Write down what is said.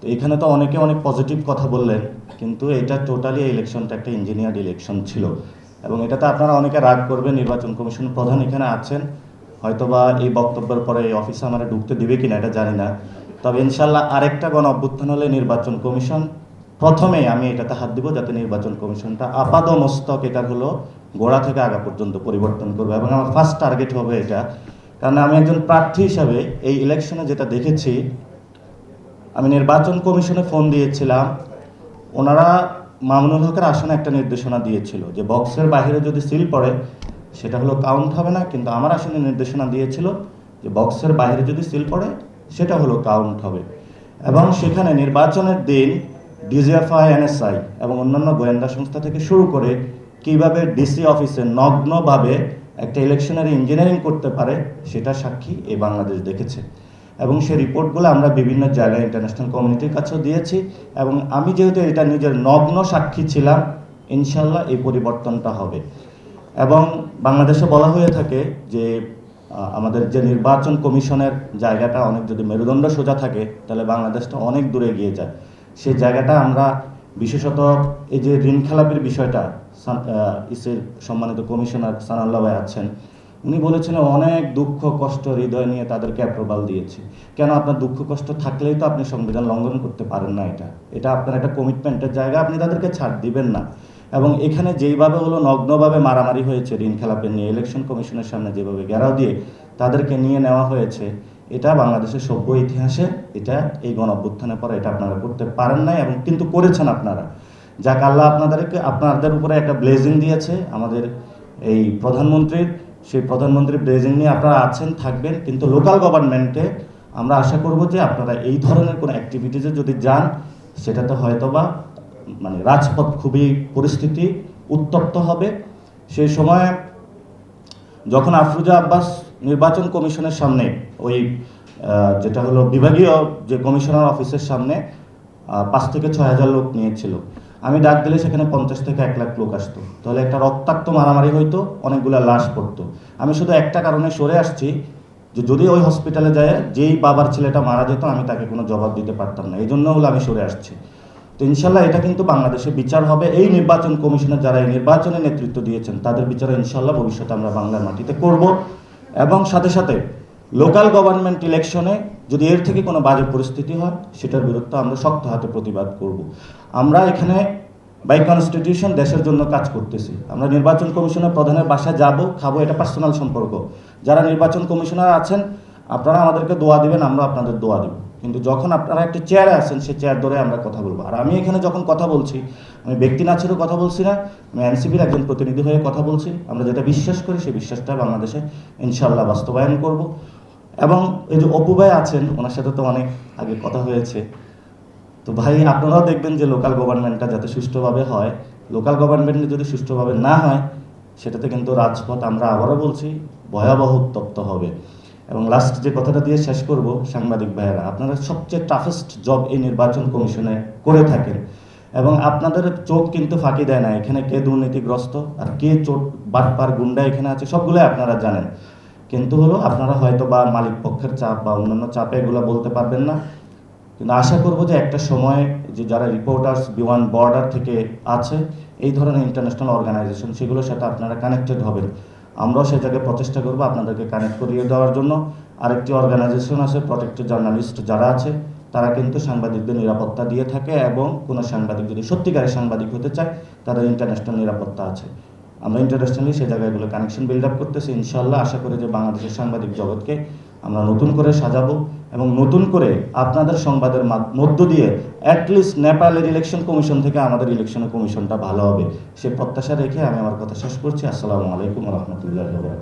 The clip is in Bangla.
তো এখানে তো অনেকে অনেক পজিটিভ কথা বললেন, কিন্তু এটা টোটালি ইলেকশনটা একটা ইঞ্জিনিয়ার্ড ইলেকশন ছিল। এবং এটাতে আপনারা অনেকে রাগ করবেন, নির্বাচন কমিশন প্রধান এখানে আছেন, হয়তোবা এই বক্তব্যের পরে এই অফিসে আমরা ঢুকতে দিবে কিনা এটা জানি না। তবে ইনশাল্লাহ আরেকটা গণ অভ্যুত্থান হলে নির্বাচন কমিশন প্রথমে আমি এটাতে হাত দিব, যাতে নির্বাচন কমিশনটা আপাদ মস্তক এটা হলো গোড়া থেকে আগা পর্যন্ত পরিবর্তন করবে। এবং আমার ফার্স্ট টার্গেট হবে এটা, কারণ আমি একজন প্রার্থী হিসাবে এই ইলেকশনে যেটা দেখেছি, আমি নির্বাচন কমিশনে ফোন দিয়েছিলাম, ওনারা মামুনুল হকের আসনে একটা নির্দেশনা দিয়েছিল যে বক্সের বাইরে যদি সিল পড়ে সেটা হলো কাউন্ট হবে না, কিন্তু আমার আসনে নির্দেশনা দিয়েছিল যে বক্সের বাইরে যদি সিল পড়ে সেটা হলো কাউন্ট হবে। এবং সেখানে নির্বাচনের দিন ডিজিএফআই, এনএসআই এবং অন্যান্য গোয়েন্দা সংস্থা থেকে শুরু করে কীভাবে ডিসি অফিসে নগ্নভাবে একটা ইলেকশনের ইঞ্জিনিয়ারিং করতে পারে সেটা সাক্ষী এই বাংলাদেশ দেখেছে। এবং সেই রিপোর্টগুলো আমরা বিভিন্ন জায়গায় ইন্টারন্যাশনাল কমিউনিটির কাছেও দিয়েছি। এবং আমি যেহেতু এটা নিজের নগ্ন সাক্ষী ছিলাম, ইনশাল্লাহ এই পরিবর্তনটা হবে। এবং বাংলাদেশে বলা হয়ে থাকে যে আমাদের যে নির্বাচন কমিশনের জায়গাটা অনেক যদি মেরুদণ্ড সোজা থাকে তাহলে বাংলাদেশটা অনেক দূরে এগিয়ে যায়। সেই জায়গাটা আমরা বিশেষত এই যে ঋণ খেলাপির বিষয়টা, ইসের সম্মানিত কমিশনার সানাউল্লাহ ভাই আছেন, উনি বলেছেন অনেক দুঃখ কষ্ট হৃদয় নিয়ে তাদেরকে অ্যাপ্রুভাল দিয়েছে। কেন? আপনার দুঃখ কষ্ট থাকলেই তো আপনি সংবিধান লঙ্ঘন করতে পারেন না। এটা আপনার একটা কমিটমেন্টের জায়গা, আপনি তাদেরকে ছাড় দিবেন না। এবং এখানে যেইভাবে হলো নগ্নভাবে মারামারি হয়েছে ঋণ খেলাপের নিয়ে, ইলেকশন কমিশনের সামনে যেভাবে ঘেরাও দিয়ে তাদেরকে নিয়ে নেওয়া হয়েছে, এটা বাংলাদেশের সভ্য ইতিহাসে এটা এই গণ অভ্যুত্থানের পরে এটা আপনারা করতে পারেন নাই, এবং কিন্তু করেছেন আপনারা। যাক, আল্লাহ আপনাদের উপরে একটা ব্লেজিং দিয়েছে আমাদের এই প্রধানমন্ত্রীর, সেই প্রধানমন্ত্রীর ব্লেজিং নিয়ে আপনারা আছেন, থাকবেন। কিন্তু লোকাল গভর্নমেন্টে আমরা আশা করব যে আপনারা এই ধরনের কোনো অ্যাক্টিভিটিসে যদি যান, সেটাতে হয়তোবা মানে রাজপথ খুবই পরিস্থিতি উত্তপ্ত হবে। সেই সময় যখন আফরোজা আব্বাস নির্বাচন কমিশনের সামনে ওই যেটা হলো বিভাগীয় যে কমিশনার অফিসের সামনে 5 থেকে 6 হাজার লোক নিয়েছিল, আমি ডাক দিলে সেখানে 50 থেকে 1 লাখ লোক আসতো, তাহলে একটা রক্তাক্ত মারামারি হইতো, অনেকগুলো লাশ পড়তো। আমি শুধু একটা কারণে সরে আসছি, যে যদি ওই হসপিটালে যায় যেই বাবার ছেলেটা মারা যেত আমি তাকে কোনো জবাব দিতে পারতাম না, এই জন্য হলো আমি সরে আসছি। তো ইনশাল্লাহ এটা কিন্তু বাংলাদেশে বিচার হবে। এই নির্বাচন কমিশনের যারা এই নির্বাচনে নেতৃত্ব দিয়েছেন তাদের বিচার ইনশাল্লাহ ভবিষ্যতে আমরা বাংলার মাটিতে করব। এবং সাথে সাথে লোকাল গভর্নমেন্ট ইলেকশনে যদি এর থেকে কোনো বাজে পরিস্থিতি হয় সেটার বিরুদ্ধে আমরা শক্ত হাতে প্রতিবাদ করব। আমরা এখানে বাই কনস্টিটিউশন দেশের জন্য কাজ করতেছি। আমরা নির্বাচন কমিশনের প্রধানের বাসায় যাব, খাবো, এটা পার্সোনাল সম্পর্ক। যারা নির্বাচন কমিশনার আছেন আপনারা আমাদেরকে দোয়া দিবেন, আমরা আপনাদের দোয়া দেব। কিন্তু যখন আপনারা একটা চেয়ারে আছেন সেই চেয়ার ধরে আমরা কথা বলবো। আর আমি এখানে যখন কথা বলছি, আমি ব্যক্তি না ছেড়ে কথা বলছি না, আমি এনসিপির একজন প্রতিনিধি হয়ে কথা বলছি। আমরা যেটা বিশ্বাস করি সেই বিশ্বাসটা বাংলাদেশে ইনশাল্লাহ বাস্তবায়ন করব। এবং এই যে অপু ভাই আছেন, ওনার সাথে তো অনেক আগে কথা হয়েছে। তো ভাই আপনারাও দেখবেন যে লোকাল গভর্নমেন্টটা যাতে সুষ্ঠুভাবে হয়। লোকাল গভর্নমেন্ট যদি সুষ্ঠুভাবে না হয় সেটাতে কিন্তু রাজপথ, আমরা আবারও বলছি, ভয়াবহ উত্তপ্ত হবে। এবং লাস্ট যে কথাটা দিয়ে শেষ করব, সাংবাদিক ভাইয়েরা আপনারা সবচেয়ে টাফেস্ট জব এই নির্বাচন কমিশনে করে থাকেন, এবং আপনাদের চোখ কিন্তু ফাঁকি দেয় না এখানে কে দুর্নীতিগ্রস্ত আর কে চোট বাটপার গুন্ডা এখানে আছে, সবগুলোই আপনারা জানেন। কিন্তু হলো আপনারা হয়তো বা মালিক পক্ষের চাপ বা অন্যান্য চাপে এগুলো বলতে পারবেন না। কিন্তু আশা করব যে একটা সময় যে যারা রিপোর্টার্স বিয়ন্ড বর্ডার থেকে আছে, এই ধরনের ইন্টারন্যাশনাল অর্গানাইজেশন, সেগুলোর সাথে আপনারা কানেক্টেড হবেন। আমরাও সেই জায়গায় প্রচেষ্টা করবো আপনাদেরকে কানেক্ট করিয়ে দেওয়ার জন্য। আরেকটি অর্গানাইজেশন আছে প্রটেক্টেড জার্নালিস্ট যারা আছে, তারা কিন্তু সাংবাদিকদের নিরাপত্তা দিয়ে থাকে, এবং কোনো সাংবাদিক যদি সত্যিকারের সাংবাদিক হতে চায় তাদের ইন্টারন্যাশনাল নিরাপত্তা আছে। আমরা ইন্টারন্যাশনালি সেই জায়গায় এগুলো কানেকশন বিল্ড আপ করতেছি। ইনশাআল্লাহ আশা করি যে বাংলাদেশের সাংবাদিক জগৎকে আমরা নতুন করে সাজাবো, এবং নতুন করে আপনাদের সংবাদের মধ্য দিয়ে অ্যাটলিস্ট নেপালের ইলেকশন কমিশন থেকে আমাদের ইলেকশনের কমিশনটা ভালো হবে, সে প্রত্যাশা রেখে আমি আমার কথা শেষ করছি। আসসালামু আলাইকুম রহমতুল্লাহ। ধন্যবাদ।